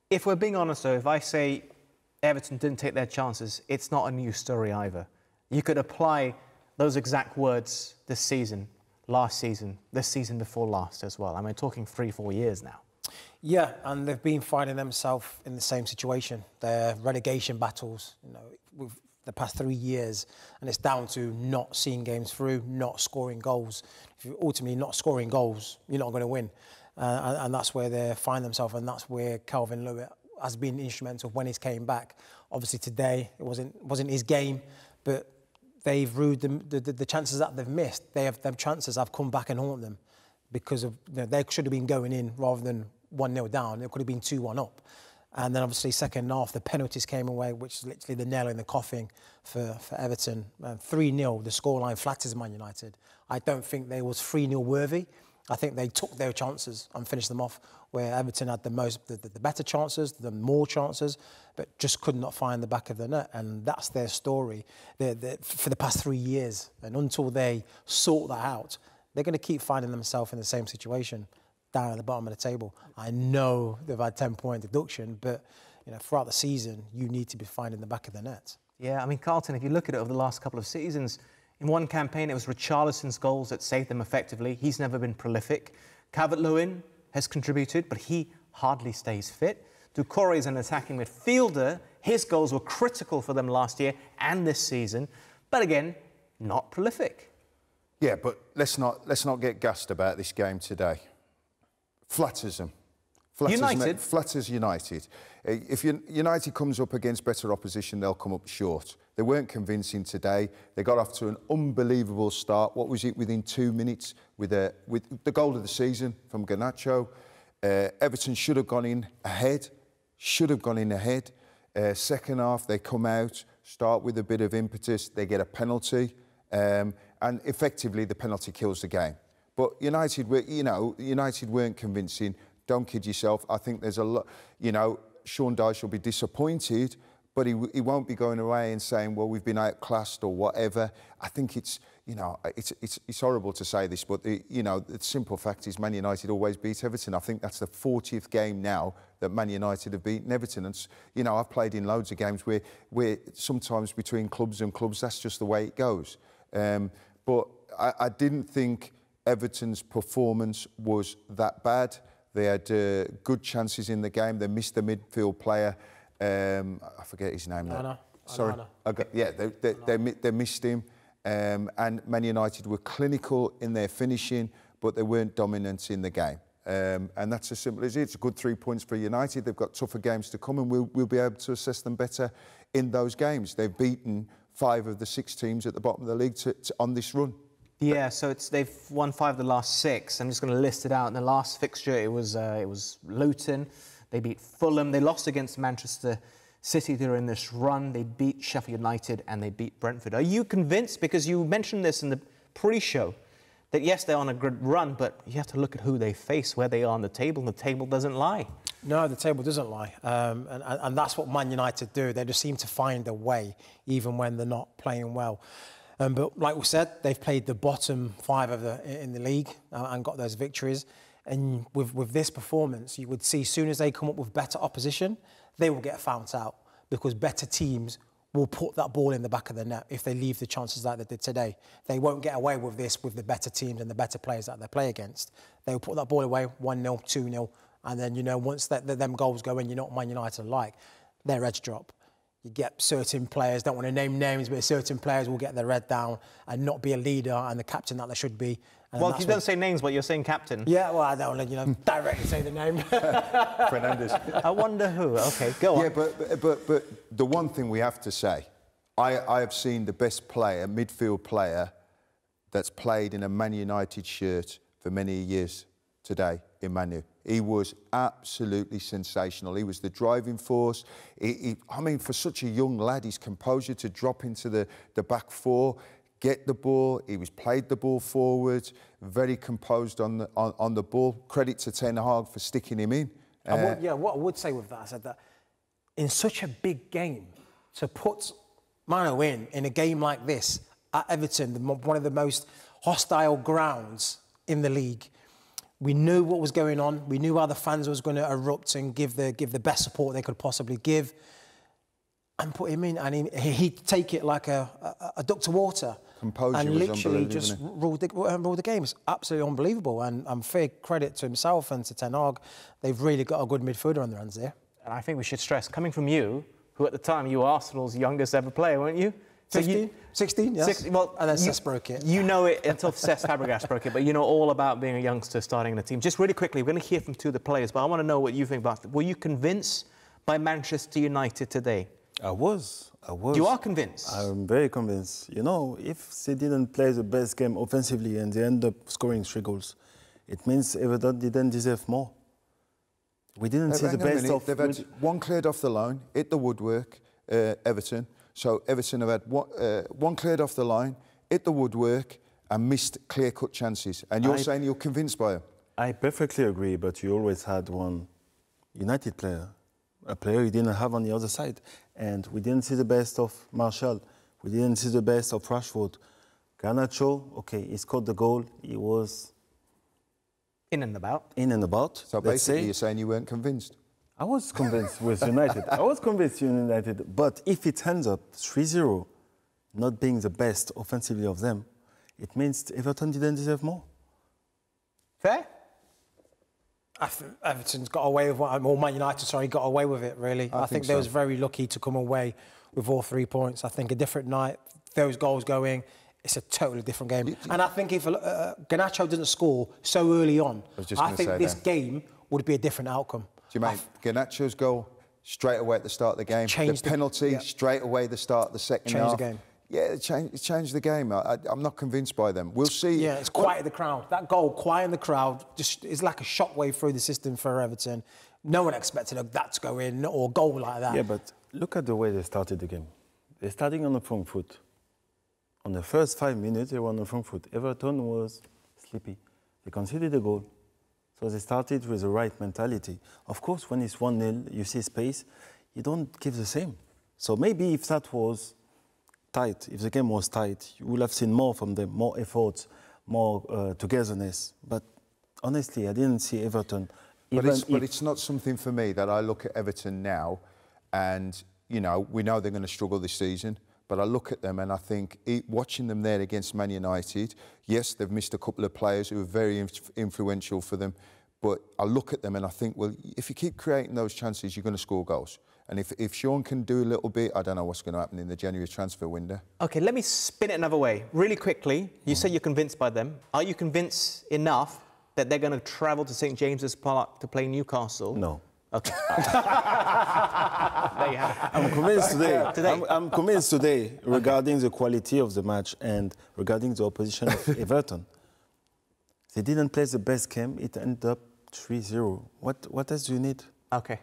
If we're being honest, though, if I say Everton didn't take their chances, it's not a new story either. You could apply those exact words this season, last season, this season before last as well. I mean, talking 3-4 years now. Yeah, and they've been finding themselves in the same situation. Their relegation battles, with the past 3 years, and it's down to not seeing games through, not scoring goals. If you're ultimately not scoring goals, you're not going to win. And that's where they find themselves, and that's where Calvin Lewin has been instrumental when he's came back. Obviously today it wasn't his game, but they've rued the chances that they've missed. Them chances have come back and haunt them because of they should have been going in rather than 1-0 down. It could have been 2-1 up. And then obviously second half the penalties came away, which is literally the nail in the coffin for Everton. 3-0, the scoreline flatters Man United. I don't think they was 3-0 worthy. I think they took their chances and finished them off, where Everton had the better chances, the more chances, but just could not find the back of the net. And that's their story for the past 3 years. And until they sort that out, they're going to keep finding themselves in the same situation down at the bottom of the table. I know they've had 10-point deduction, but throughout the season, you need to be finding the back of the net. Yeah, I mean, Carlton, if you look at it over the last couple of seasons, in one campaign, it was Richarlison's goals that saved them effectively. He's never been prolific. Calvert-Lewin has contributed, but he hardly stays fit. Doucouré is an attacking midfielder. His goals were critical for them last year and this season, but again, not prolific. Yeah, but let's not get gassed about this game today. Flatters them. Flatters United. If United comes up against better opposition, they'll come up short. They weren't convincing today. They got off to an unbelievable start. What was it, within 2 minutes with the goal of the season from Garnacho? Everton should have gone in ahead. Second half, they come out, start with a bit of impetus. They get a penalty, and effectively the penalty kills the game. But United weren't convincing. Don't kid yourself. I think there's a lot, Sean Dyche will be disappointed, but he won't be going away and saying, well, we've been outclassed or whatever. I think it's horrible to say this, but the simple fact is Man United always beat Everton. I think that's the 40th game now that Man United have beaten Everton. And, I've played in loads of games where sometimes between clubs and clubs, that's just the way it goes. But I didn't think Everton's performance was that bad. They had good chances in the game. They missed the midfield player. I forget his name. Sorry. They missed him. And Man United were clinical in their finishing, but they weren't dominant in the game. And that's as simple as it. It's a good 3 points for United. They've got tougher games to come, and we'll be able to assess them better in those games. They've beaten 5 of the 6 teams at the bottom of the league on this run. Yeah, so they've won 5 of the last 6. I'm just going to list it out. In the last fixture, it was Luton. They beat Fulham. They lost against Manchester City during this run. They beat Sheffield United and they beat Brentford. Are you convinced, because you mentioned this in the pre-show, that yes, they're on a good run, but you have to look at who they face, where they are on the table, and the table doesn't lie? No, the table doesn't lie. And that's what Man United do. They just seem to find a way, even when they're not playing well. But like we said, they've played the bottom 5 in the league and got those victories. And with this performance, you would see as soon as they come up with better opposition, they will get found out, because better teams will put that ball in the back of the net if they leave the chances like they did today. They won't get away with this with the better teams and the better players that they play against. They will put that ball away 1-0, 2-0, and then, once them goals go in, what Man United like, their edge drop. You get certain players, don't want to name names, but certain players will get their head down and not be a leader and the captain that they should be. And well, you don't say names, but you're saying captain. Yeah, well, I don't want to, directly say the name. Fernandes. I wonder who. OK, go on. Yeah, but the one thing we have to say, I have seen the best player, midfield player, that's played in a Man United shirt for many years today in Manu. He was absolutely sensational. He was the driving force. I mean, for such a young lad, his composure to drop into the back 4, get the ball. He was played the ball forward, very composed on the ball. Credit to Ten Hag for sticking him in. What I would say with that, I said that in such a big game, to put Manu in a game like this at Everton, one of the most hostile grounds in the league, We knew what was going on. We knew how the fans was going to erupt and give the best support they could possibly give. And put him in, and he'd take it like a duck to water. Composure and was literally unbelievable, just wasn't ruled the game. It's absolutely unbelievable. And fair credit to himself and to Ten Hag. They've really got a good midfielder on their hands there. And I think we should stress, coming from you, who at the time, you were Arsenal's youngest ever player, weren't you? 15? 16, yes. 16, well, and then Cesc broke it. You know it until Cesc Fabregas broke it, but you know all about being a youngster starting in a team. Just really quickly, we're going to hear from two of the players, but I want to know what you think about it. Were you convinced by Manchester United today? I was. You are convinced? I'm very convinced. You know, if they didn't play the best game offensively and they end up scoring 3 goals, it means Everton didn't deserve more. We didn't see the best of... They've had one cleared off the line, hit the woodwork, Everton. So Everton have had one cleared off the line, hit the woodwork and missed clear-cut chances. And you're saying you're convinced by them? I perfectly agree, but you always had one United player, a player you didn't have on the other side. And we didn't see the best of Martial. We didn't see the best of Rashford. Garnacho, okay, he scored the goal. He was... in and about. In and about. So basically you're saying you weren't convinced? I was convinced with United. I was convinced with United. But if it ends up 3-0, not being the best offensively of them, it means Everton didn't deserve more. Fair? I think Everton's got away with it, or Man United, sorry, got away with it, really. I think they was very lucky to come away with all 3 points. I think a different night, those goals going, it's a totally different game. And I think if Garnacho doesn't score so early on, I think this game would be a different outcome. Do you mean Garnacho's goal straight away at the start of the game? The penalty straight away at the start of the second half? Changed the game. Yeah, it changed the game. I'm not convinced by them. We'll see. Yeah, it's quieted the crowd. That goal quieting the crowd just is like a shockwave through the system for Everton. No one expected that to go in or a goal like that. Yeah, but look at the way they started the game. They're starting on the front foot. On the first 5 minutes, they were on the front foot. Everton was sleepy. They conceded a goal. So they started with the right mentality. Of course, when it's 1-0, you see space, you don't give the same. So maybe if that was tight, if the game was tight, you would have seen more from them, more efforts, more togetherness. But honestly, I didn't see Everton. But it's not something for me that I look at Everton now and, you know, we know they're going to struggle this season. But I look at them and I think, watching them there against Man United, yes, they've missed a couple of players who are very influential for them. But I look at them and I think, well, if you keep creating those chances, you're going to score goals. And if Sean can do a little bit, I don't know what's going to happen in the January transfer window. OK, let me spin it another way. Really quickly, you say you're convinced by them. Are you convinced enough that they're going to travel to St James's Park to play Newcastle? No. OK. There you have it. I'm convinced today. I'm convinced today regarding the quality of the match and regarding the opposition of Everton. They didn't play the best game. It ended up 3-0. What else do you need? OK.